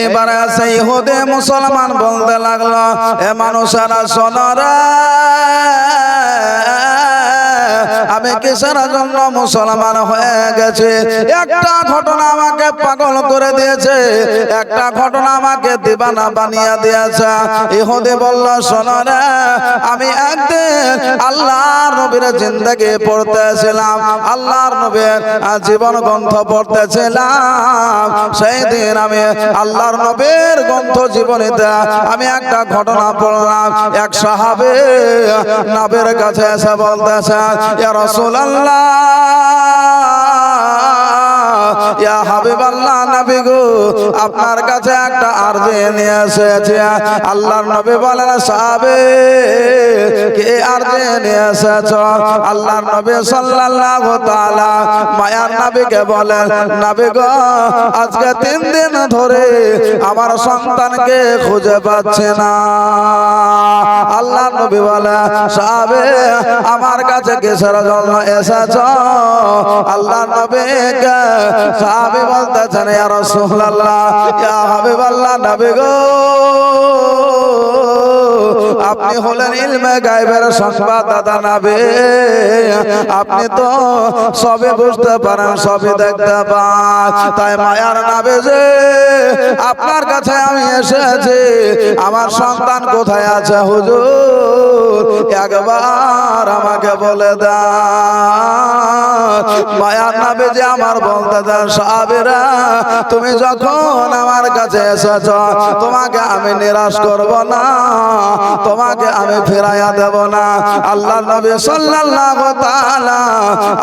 এবারে সেই ইহুদি মুসলমান বলতে লাগলো, এ মানুষেরা শোনো রে, আমি কিসের জন্য মুসলমান হয়ে গেছি? একটা ঘটনা আমাকে পাগল করে দিয়েছে, একটা ঘটনা আমাকে দিবানা বানিয়ে দিয়েছে। ইহুদি বলল, শোনো রে, আমি একদিন আল্লাহর নবীর জিন্দেগি পড়তেছিলাম, আল্লাহর নবীর জীবন গ্রন্থ পড়তেছিলাম। সেই দিন আমি আল্লাহর নবীর গ্রন্থ জীবনীতে আমি একটা ঘটনা পড়লাম। এক সাহাবী নবীর কাছে এসে বলতেছে, ইয়া রাসূলুল্লাহ, ইয়া হাবিবাল্লাহ, নবী গো, আপনার কাছে একটা আরজি নিয়ে এসেছি। আল্লাহর নবী বলেন, সাহাবী, কে আরজি নিয়ে এসেছো? আল্লাহর নবী সাল্লাল্লাহু তাআলা মায়ার নবীকে বলেন, নবী গো, আজকে 3 দিন ধরে আমার সন্তানকে খুঁজে পাচ্ছি না। আল্লাহর নবী বলে, সাহাবী, আমার কাছে কিসের জন্য এসেছো? আল্লাহর নবীকে সাহাবী বলতেছেন, ইয়া রাসূলুল্লাহ, ইয়া হাবিবাল্লাহ, নবী গো, আপনি হলেন ইলমে গায়বের সংবাদদাতা নবী, আপনি তো সবই বুঝতে পারেন, সবই দেখতে পান। তাই মায়ার নবী যে, আপনার কাছে আমি এসেছি, আমার সন্তান কোথায় আছে হুজুর, একবার আমাকে বলে দাও। মায়ার নবী যে আমার বলতে দেন, সাহাবীরা, তুমি যখন আমার কাছে এসেছ, তোমাকে আমি নিরাশ করব না, তোমাকে আমি ফিরাইয়া দেব না। আল্লাহর নবী সাল্লাল্লাহু তাআলা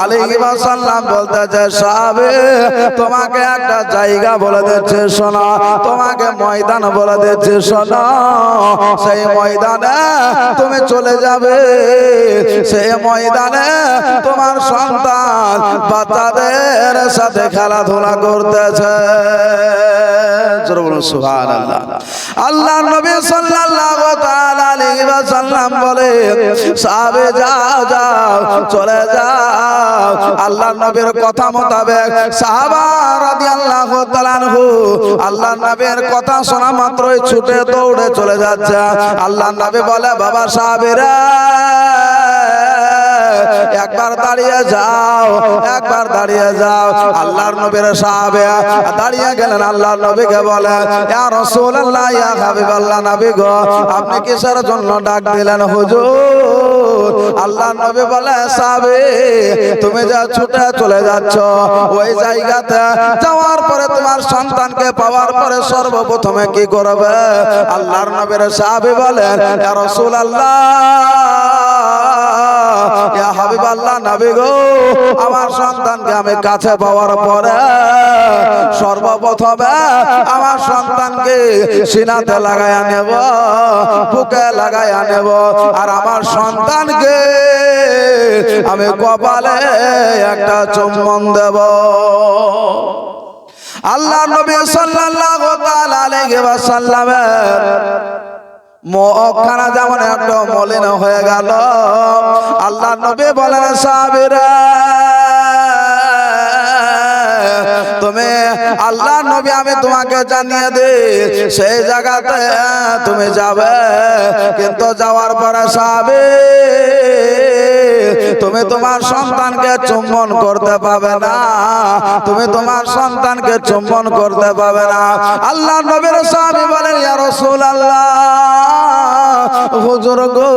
আলাইহি ওয়াসাল্লাম বলতেছে, সাহাবী, তোমাকে একটা জায়গা বলে দিচ্ছি শোনো, তোমাকে ময়দান বলে দিচ্ছি শোনো, সেই ময়দানে তুমি চলে যাবে, সেই ময়দানে তোমার সন্তান বাচ্চাদের সাথে খেলাধুলা করতেছে। সুবহানাল্লাহ। আল্লাহর নবী সাল্লাল্লাহু তাআলা আলাইহি ওয়াসাল্লাম বলে, সাহাবী, যাও যাও, চলে যাও। আল্লাহর নবীর কথা মোতাবেক সাহাবা রাদিয়াল্লাহু তাআলা আনহু আল্লাহর নবীর কথা শোনা মাত্রই ছুটে দৌড়ে চলে যাচ্ছে। আল্লাহর নবী বলে, বাবা সাহাবীরা, একবার দাঁড়িয়ে যাও, একবার দাঁড়িয়ে যাও। আল্লাহর নবীর সাহাবে দাঁড়িয়ে গেলেন। আল্লাহর নবীকে বলে, ইয়া রাসূলুল্লাহ, ইয়া হাবিবাল্লাহ, নবী গো, আপনি কিসের জন্য ডাক দিলেন হুজুর? আল্লাহর নবী বলে, সাহাবে, তুমি যা ছুটে চলে যাচ্ছ, ওই জায়গাতে যাওয়ার পরে তোমার সন্তানকে পাওয়ার পরে সর্বপ্রথমে কি করবে? আল্লাহর নবীর সাহাবে বলেন, ইয়া রাসূলুল্লাহ, ইয়া হাবিবাল্লাহ, নবী গো, আমার সন্তানকে আমি কাছে পাওয়ার পরে সর্বপ্রথমে আমার সন্তানকে সিনাতে লাগায়া নেব, বুকে লাগায়া নেব, আর আমার সন্তানকে আমি কপালে একটা চুম্বন দেব। আল্লাহর নবী সাল্লাল্লাহু তাআলা আলাইহি ওয়াসাল্লামের মুখখানা যেমন একটু মলিন হয়ে গেল। আল্লাহর নবী বলেন, সাহাবীরা, তুমি আল্লাহর নবী, আমি তোমাকে জানিয়ে দিই, সেই জায়গাতে তুমি যাবে, কিন্তু যাওয়ার পরে সাহাবী, তুমি তোমার সন্তানকে চুম্বন করতে পাবে না, তুমি তোমার সন্তানকে চুম্বন করতে পাবে না। আল্লাহর নবীর সাহাবী বলেন, ইয়া রাসূলুল্লাহ, হুজুর গো,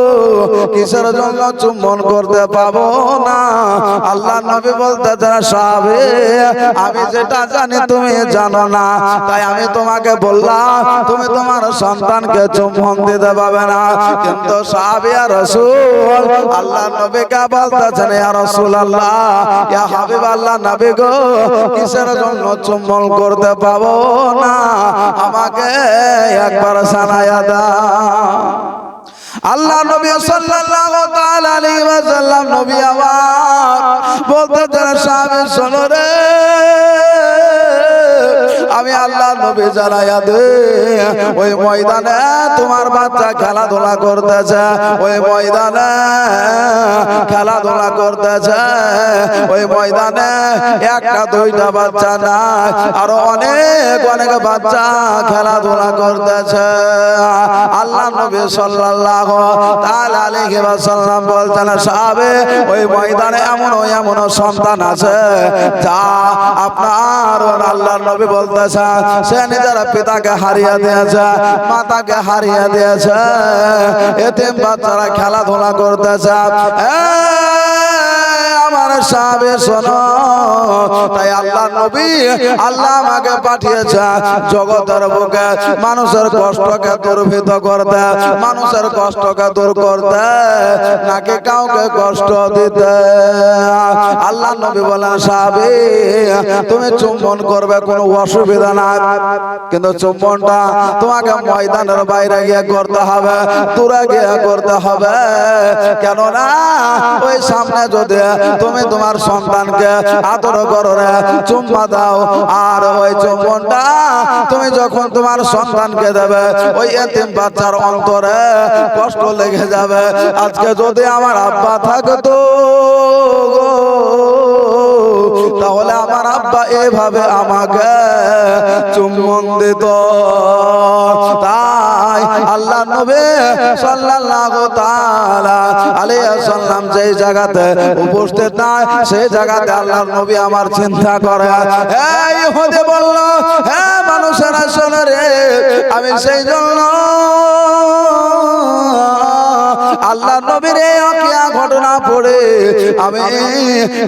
কিসের জন্য চুম্বন করতে পাবো না? আল্লাহর নবী বলতেছেন, সাহাবী, আমি যেটা জানি তুমি জানো না, তাই আমি তোমাকে বললাম, তুমি তোমার সন্তানকে চুম্বন দিতে পাবে না। কিন্তু সাহাবী, ইয়া রাসূল, আল্লাহর নবীকে বলতেছেন, ইয়া রাসূলুল্লাহ, ইয়া হাবিবাল্লাহ, নবী গো, কিসের জন্য চুম্বন করতে পাবো না? আমাকে একবার জানায়া দাও। আল্লাহ নবী সাল্লাল্লাহু তাআলা আলাইহি ওয়াসাল্লাম নবী আমার বলতেছেন, সাহাবী, শোনো রে, আমি আমি আল্লাহ নবী জানাইয়া দে ওই ময়দানে তোমার বাচ্চা খেলাধুলা করতেছে, ওই ময়দানে খেলাধুলা করতেছে, ওই ময়দানে একটা দুইটা বাচ্চা না আরো অনেক অনেক বাচ্চা খেলাধুলা করতেছে। আল্লাহ নবী সাল্লাল্লাহু তাআলা আলাইহি ওয়াসাল্লাম বলতেন সাহাবে ওই ময়দানে এমন সন্তান আছে যা আপনার আল্লাহর নবী বলতেছে সে নিজের পিতাকে হারিয়ে দিয়েছে, মাতাকে হারিয়ে দিয়েছে, এতিম বাচ্চারা খেলাধুলা করতেছে। আমার সাহাবে শোনো, তাই আল্লাহ নবী আল্লাহ আমাকে পাঠিয়েছে জগতের বুকে মানুষের কষ্টকে দুর্ভিত করতে, মানুষের কষ্টকে দূর করতে, নাকি কাউকে কষ্ট দিতে। আল্লাহ নবী বলেন সাহাবে তুমি চুম্বন করবে কোনো অসুবিধা নাই, কিন্তু চুম্বনটা তোমাকে ময়দানের বাইরে গিয়ে করতে হবে, দূরে গিয়ে করতে হবে। কেননা ওই সামনে যদি তুমি তোমার সন্তানকে আদর করো রে, চুম্মা দাও, আর ওই চুম্বনটা তুমি যখন তোমার সন্তানকে দেবে ওই এতিম বাচ্চার অন্তরে কষ্ট লেগে যাবে। আজকে যদি আমার আব্বা থাকতো তাহলে আমার আব্বা এভাবে আমাকে চুম্বন দিত। তাই আল্লাহ নবী সাল্লাল্লাহু তাআলা আলাইহি ওয়াসাল্লাম যেই জায়গাতে উপস্থিত নাই সেই জায়গাতে আল্লাহর নবী আমার চিন্তা করে। এই ইহুদি বলল হে মানুষেরা শোনো রে, আমি সেই জন্য আল্লাহ নবীর এই অকিয়া ঘটনা পড়ে আমি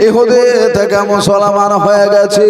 ইহুদি থেকে মুসলমান হয়ে গেছি।